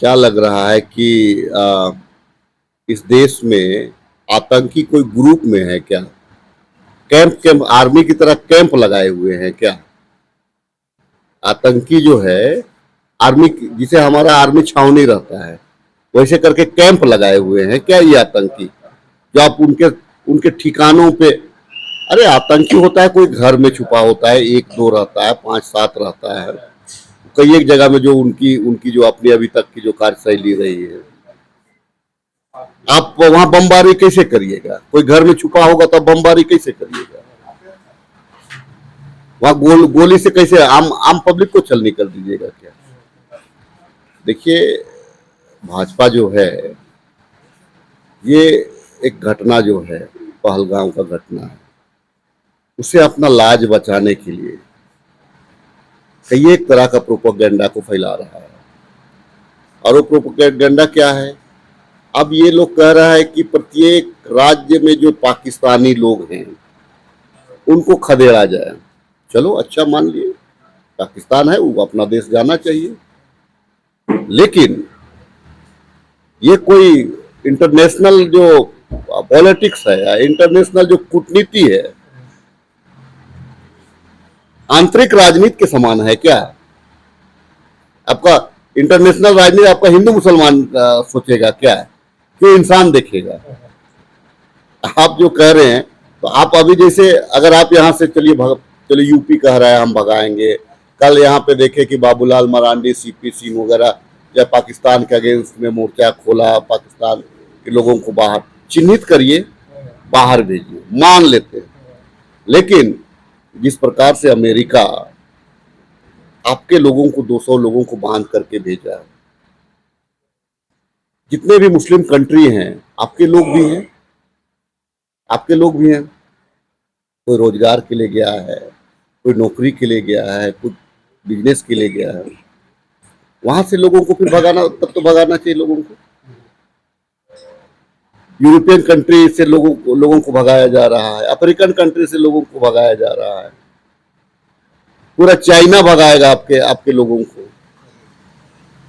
क्या लग रहा है कि इस देश में आतंकी कोई ग्रुप में है क्या? कैंप कैंप आर्मी की तरह कैंप लगाए हुए हैं क्या? आतंकी जो है आर्मी जिसे हमारा आर्मी छावनी रहता है वैसे करके कैंप लगाए हुए हैं क्या ये आतंकी? जो आप उनके उनके ठिकानों पे। अरे आतंकी होता है कोई घर में छुपा होता है, एक दो रहता है, पांच सात रहता है, कई एक जगह में जो उनकी उनकी जो अपनी अभी तक की जो कार्यशैली रही है। आप वहां बमबारी कैसे करिएगा? कोई घर में छुपा होगा तो बमबारी कैसे करिएगा? वहां गोली से कैसे आम आम पब्लिक को छलनी कर दीजिएगा क्या? देखिए, भाजपा जो है ये एक घटना जो है पहलगाम का घटना है, उसे अपना लाज बचाने के लिए कई एक तरह का प्रोपेगेंडा को फैला रहा है। और वो प्रोपेगेंडा क्या है? अब ये लोग कह रहा है कि प्रत्येक राज्य में जो पाकिस्तानी लोग हैं उनको खदेड़ा जाए। चलो अच्छा, मान लिए पाकिस्तान है, वो अपना देश जाना चाहिए, लेकिन ये कोई इंटरनेशनल जो पॉलिटिक्स है या इंटरनेशनल जो कूटनीति है, आंतरिक राजनीति के समान है क्या? आपका इंटरनेशनल राजनीति आपका हिंदू मुसलमान सोचेगा क्या? क्यों इंसान देखेगा? आप जो कह रहे हैं, तो आप अभी जैसे अगर आप यहाँ से चलिए यूपी कह रहा है हम भगाएंगे, कल यहाँ पे देखे कि बाबूलाल मरांडी, सीपी सिंह वगैरह जब पाकिस्तान के अगेंस्ट में मोर्चा खोला, पाकिस्तान के लोगों को बाहर चिन्हित करिए, बाहर भेजिए, मान लेते हैं। लेकिन जिस प्रकार से अमेरिका आपके लोगों को 200 लोगों को बांध करके भेजा, जितने भी मुस्लिम कंट्री हैं आपके लोग भी हैं, आपके लोग भी हैं। कोई रोजगार के लिए गया है, कोई नौकरी के लिए गया है, कोई बिजनेस के लिए गया है, वहां से लोगों को फिर भगाना, तब तो भगाना चाहिए लोगों को। यूरोपियन कंट्री से लोगों को भगाया जा रहा है, अफ्रीकन कंट्री से लोगों को भगाया जा रहा है, पूरा चाइना भगाएगा आपके आपके लोगों को,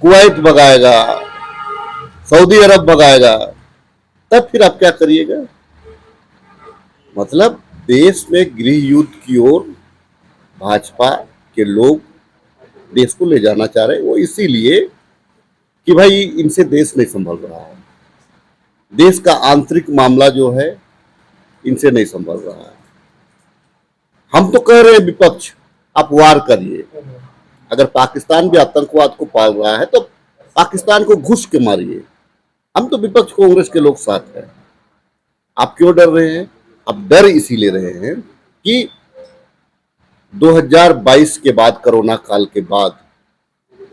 कुवैत भगाएगा, सऊदी अरब भगाएगा, तब फिर आप क्या करिएगा? मतलब देश में गृह युद्ध की ओर भाजपा के लोग देश को ले जाना चाह रहे हैं। वो इसीलिए कि भाई इनसे देश नहीं संभल रहा है, देश का आंतरिक मामला जो है इनसे नहीं संभल रहा है। हम तो कह रहे हैं विपक्ष, आप वार करिए। अगर पाकिस्तान भी आतंकवाद को पाल रहा है तो पाकिस्तान को घुस के मारिए। हम तो विपक्ष कांग्रेस के लोग साथ हैं। आप क्यों डर रहे हैं? आप डर इसीलिए रहे हैं कि 2022 के बाद, कोरोना काल के बाद,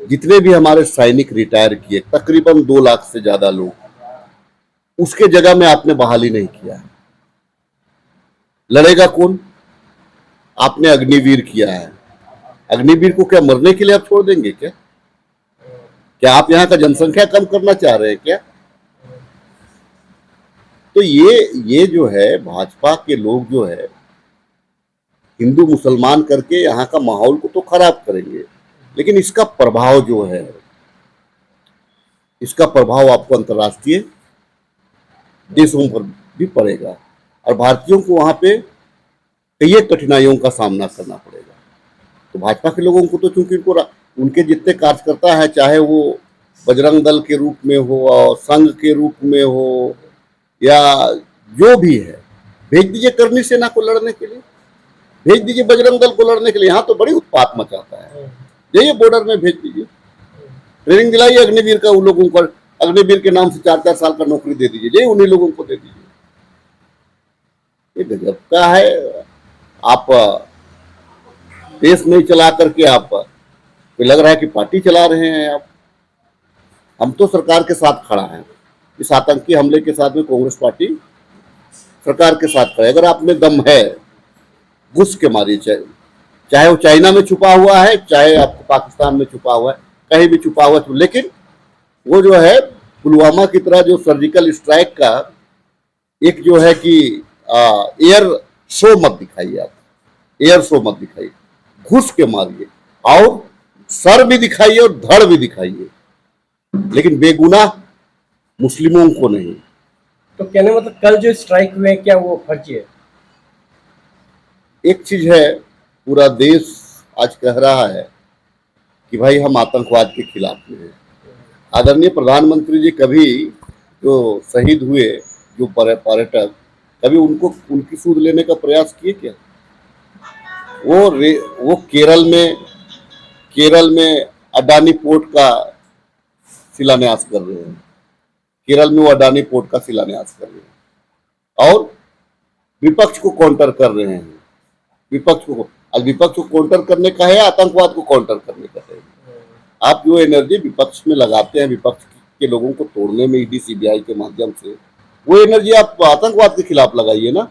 जितने भी हमारे सैनिक रिटायर किए, तकरीबन 2 लाख से ज्यादा लोग, उसके जगह में आपने बहाली नहीं किया है। लड़ेगा कौन? आपने अग्निवीर किया है। अग्निवीर को क्या मरने के लिए आप छोड़ देंगे क्या? क्या आप यहाँ का जनसंख्या कम करना चाह रहे हैं क्या? तो ये जो है भाजपा के लोग जो है हिंदू मुसलमान करके यहाँ का माहौल को तो खराब करेंगे, लेकिन इसका प्रभाव जो है, इसका प्रभाव आपको अंतर्राष्ट्रीय देशों पर भी पड़ेगा और भारतीयों को वहां पे कई कठिनाइयों का सामना करना पड़ेगा। तो भाजपा के लोगों को तो चूंकि उनके जितने कार्यकर्ता है, चाहे वो बजरंग दल के रूप में हो और संघ के रूप में हो या जो भी है, भेज दीजिए करनी सेना को लड़ने के लिए, भेज दीजिए बजरंग दल को लड़ने के लिए। यहाँ तो बड़ी उत्पात मचाता है, जाइए बॉर्डर में भेज दीजिए, ट्रेनिंग दिलाइए अग्निवीर का उन लोगों को, अग्निवीर के नाम से 4-4 साल का नौकरी दे दीजिए, जाइए उन्हीं लोगों को दे दीजिए। ये गजब का है। आप देश नहीं चला करके आप लग रहा है कि पार्टी चला रहे हैं आप। हम तो सरकार के साथ खड़ा हैं, इस आतंकी हमले के साथ में कांग्रेस पार्टी सरकार के साथ खड़े। अगर आप में दम है, घुस के मारिए, चाहे वो चाइना में छुपा हुआ है, चाहे आपको पाकिस्तान में छुपा हुआ है, कहीं भी छुपा हुआ, लेकिन वो जो है पुलवामा की तरह जो सर्जिकल स्ट्राइक का एक जो है कि एयर शो मत दिखाइए, आप एयर शो मत दिखाइए, घुस के मारिए और सर भी दिखाइए और धड़ भी दिखाइए। लेकिन बेगुनाह मुस्लिमों को नहीं। तो कहने मतलब कल जो स्ट्राइक हुए हैं, क्या वो फर्जी है? एक चीज है, पूरा देश आज कह रहा है कि भाई हम आतंकवाद के खिलाफ में हैं। आदरणीय प्रधानमंत्री जी कभी जो शहीद हुए, जो पर्यटक, कभी उनको उनकी सूद लेने का प्रयास किए क्या? वो केरल में अडानी पोर्ट का शिलान्यास कर रहे हैं। केरल में वो अडानी पोर्ट का शिलान्यास कर रहे हैं और विपक्ष को काउंटर कर रहे हैं। विपक्ष को काउंटर करने का है, आतंकवाद को काउंटर करने का है। आप जो एनर्जी विपक्ष में लगाते हैं, विपक्ष के लोगों को तोड़ने में ईडी सीबीआई के माध्यम से, वो एनर्जी आप आतंकवाद के खिलाफ लगाइए ना।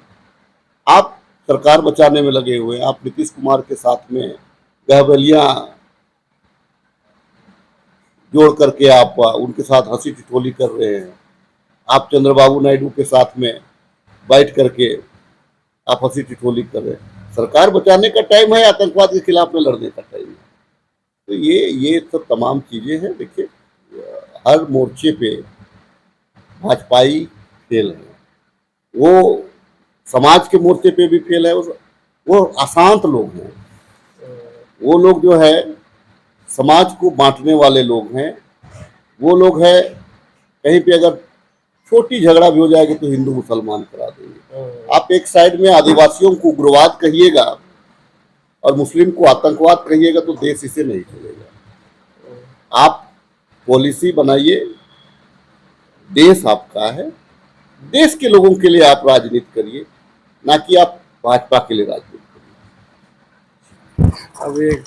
आप सरकार बचाने में लगे हुए हैं। आप नीतीश कुमार के साथ में गहबलियां जोड़ करके आप उनके साथ हंसी ठिठोली कर रहे हैं। आप चंद्रबाबू नायडू के साथ में बैठ करके आप हंसी ठिठोली कर रहे हैं। सरकार बचाने का टाइम है, आतंकवाद के खिलाफ में लड़ने का टाइम है। तो ये सब तमाम चीजें हैं। देखिए, हर मोर्चे पे भाजपाई फेल है। वो समाज के मोर्चे पे भी फेल है। वो अशांत लोग हैं। वो लोग जो है समाज को बांटने वाले लोग हैं। वो लोग हैं, कहीं पे अगर छोटी झगड़ा भी हो जाएगी तो हिंदू मुसलमान करा देंगे। आप एक साइड में आदिवासियों को उग्रवाद कहिएगा और मुस्लिम को आतंकवाद कहिएगा तो देश इसे नहीं चलेगा। आप पॉलिसी बनाइए, देश आपका है, देश के लोगों के लिए आप राजनीति करिए, ना कि आप भाजपा के लिए राजनीति करिए। अब एक